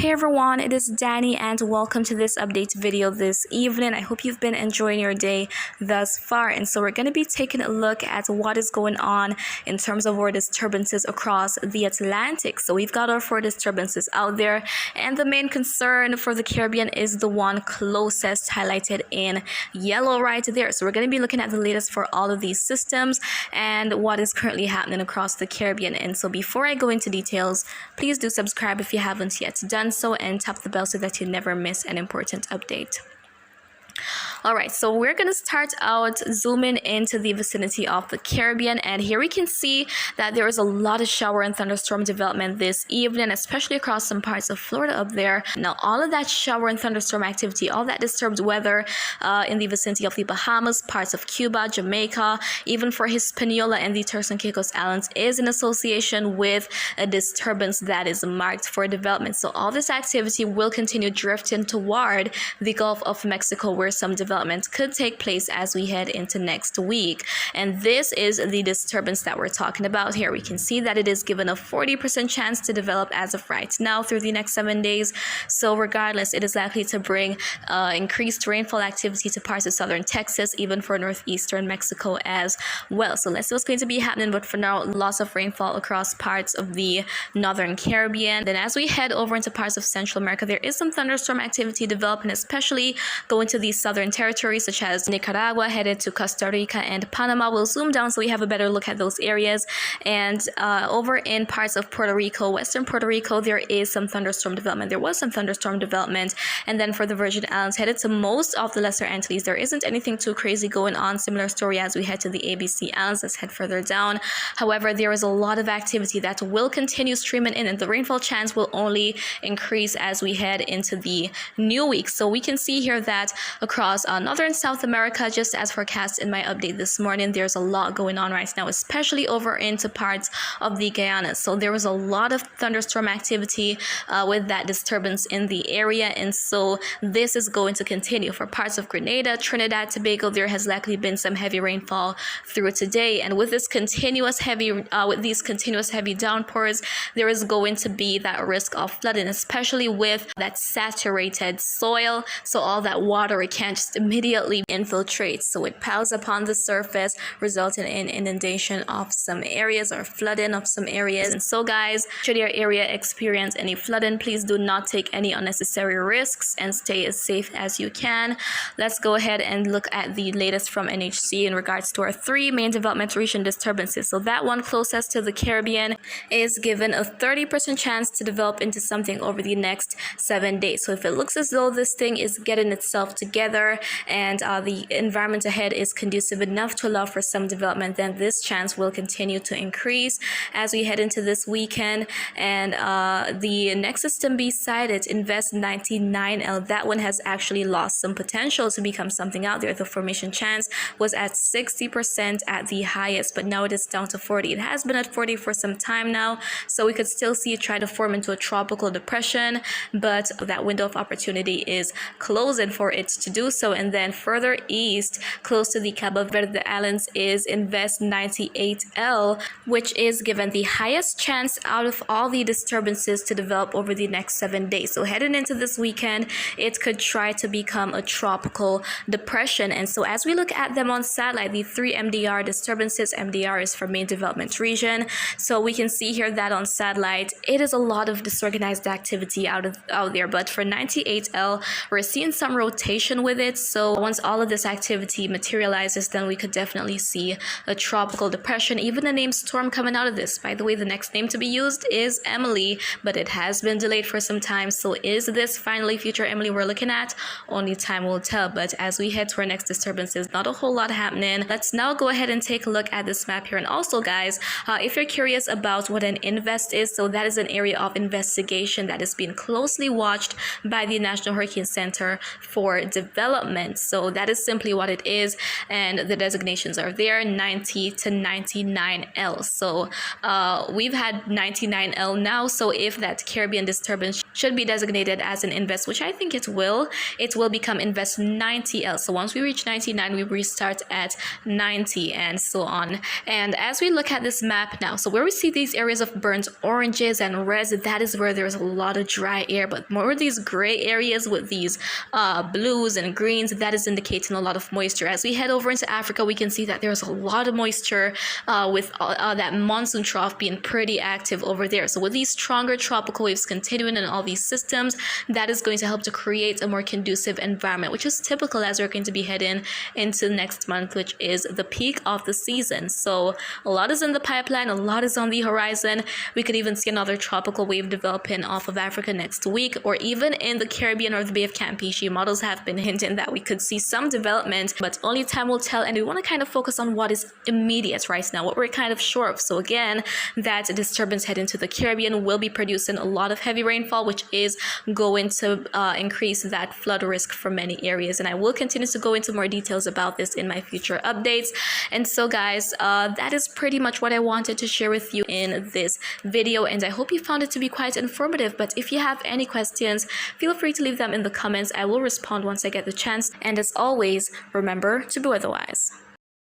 Hey everyone, it is Dani and welcome to this update video this evening. I hope you've been enjoying your day thus far. And so we're going to be taking a look at what is going on in terms of our disturbances across the Atlantic. So we've got our 4 disturbances out there, and the main concern for the Caribbean is the one closest, highlighted in yellow right there. So we're going to be looking at the latest for all of these systems and what is currently happening across the Caribbean. And so before I go into details, please do subscribe if you haven't yet done so, and tap the bell so that you never miss an important update. Alright, so we're going to start out zooming into the vicinity of the Caribbean, and here we can see that there is a lot of shower and thunderstorm development this evening, especially across some parts of Florida up there. Now, all of that shower and thunderstorm activity, all that disturbed weather in the vicinity of the Bahamas, parts of Cuba, Jamaica, even for Hispaniola and the Turks and Caicos Islands, is in association with a disturbance that is marked for development. So all this activity will continue drifting toward the Gulf of Mexico, where some development could take place as we head into next week. And this is the disturbance that we're talking about here. We can see that it is given a 40% chance to develop as of right now through the next 7 days. So regardless, it is likely to bring increased rainfall activity to parts of southern Texas, even for northeastern Mexico as well. So let's see what's going to be happening. But for now, lots of rainfall across parts of the northern Caribbean. Then as we head over into parts of Central America, there is some thunderstorm activity developing, especially going to the southern territories such as Nicaragua, headed to Costa Rica and Panama. We'll zoom down so we have a better look at those areas. And over in parts of Puerto Rico, western Puerto Rico, there is some thunderstorm development. There was some thunderstorm development. And then for the Virgin Islands, headed to most of the Lesser Antilles, there isn't anything too crazy going on. Similar story as we head to the ABC Islands. Let's head further down. However, there is a lot of activity that will continue streaming in, and the rainfall chance will only increase as we head into the new week. So we can see here that across Northern South America, just as forecast in my update this morning, there's a lot going on right now, especially over into parts of the Guyana. So there was a lot of thunderstorm activity with that disturbance in the area, and so this is going to continue for parts of Grenada, Trinidad, Tobago. There has likely been some heavy rainfall through today, and with these continuous heavy downpours, there is going to be that risk of flooding, especially with that saturated soil. So all that water, it can't just immediately infiltrate, so it piles upon the surface, resulting in inundation of some areas or flooding of some areas. And so guys, should your area experience any flooding, please do not take any unnecessary risks and stay as safe as you can. Let's go ahead and look at the latest from NHC in regards to our 3 main development region disturbances. So that one closest to the Caribbean is given a 30% chance to develop into something over the next 7 days. So if it looks as though this thing is getting itself together and the environment ahead is conducive enough to allow for some development, then this chance will continue to increase as we head into this weekend. And the next system beside it, Invest 99L, that one has actually lost some potential to become something out there. The formation chance was at 60% at the highest, but now it is down to 40. It has been at 40 for some time now, so we could still see it try to form into a tropical depression, but that window of opportunity is closing for it to do so. And then further east, close to the Cabo Verde Islands, is Invest 98L, which is given the highest chance out of all the disturbances to develop over the next 7 days. So heading into this weekend, it could try to become a tropical depression. And so as we look at them on satellite, the 3 MDR disturbances, MDR is for main development region. So we can see here that on satellite, it is a lot of disorganized activity out there. But for 98L, we're seeing some rotation with it. So once all of this activity materializes, then we could definitely see a tropical depression, even a named storm coming out of this. By the way, the next name to be used is Emily, but it has been delayed for some time. So is this finally future Emily we're looking at? Only time will tell. But as we head to our next disturbances, not a whole lot happening. Let's now go ahead and take a look at this map here. And also guys, if you're curious about what an invest is, so that is an area of investigation that is being closely watched by the National Hurricane Center for Development. So that is simply what it is, and the designations are there, 90 to 99L. So we've had 99L now, so if that Caribbean disturbance should be designated as an invest, which I think it will become invest 90L. So once we reach 99, we restart at 90 and so on. And as we look at this map now, so where we see these areas of burnt oranges and reds, that is where there's a lot of dry air, but more of these gray areas with these blues and greens, that is indicating a lot of moisture. As we head over into Africa, we can see that there's a lot of moisture with that monsoon trough being pretty active over there. So with these stronger tropical waves continuing in all these systems, that is going to help to create a more conducive environment, which is typical as we're going to be heading into next month, which is the peak of the season. So a lot is in the pipeline, a lot is on the horizon. We could even see another tropical wave developing off of Africa next week, or even in the Caribbean or the Bay of Campeche. Models have been hinting that we could see some development, but only time will tell, and we want to kind of focus on what is immediate right now, what we're kind of sure of. So again, that disturbance heading to the Caribbean will be producing a lot of heavy rainfall, which is going to increase that flood risk for many areas. And I will continue to go into more details about this in my future updates. And so guys, that is pretty much what I wanted to share with you in this video, and I hope you found it to be quite informative. But if you have any questions, feel free to leave them in the comments. I will respond once I get the chance. And as always, remember to be weatherwise.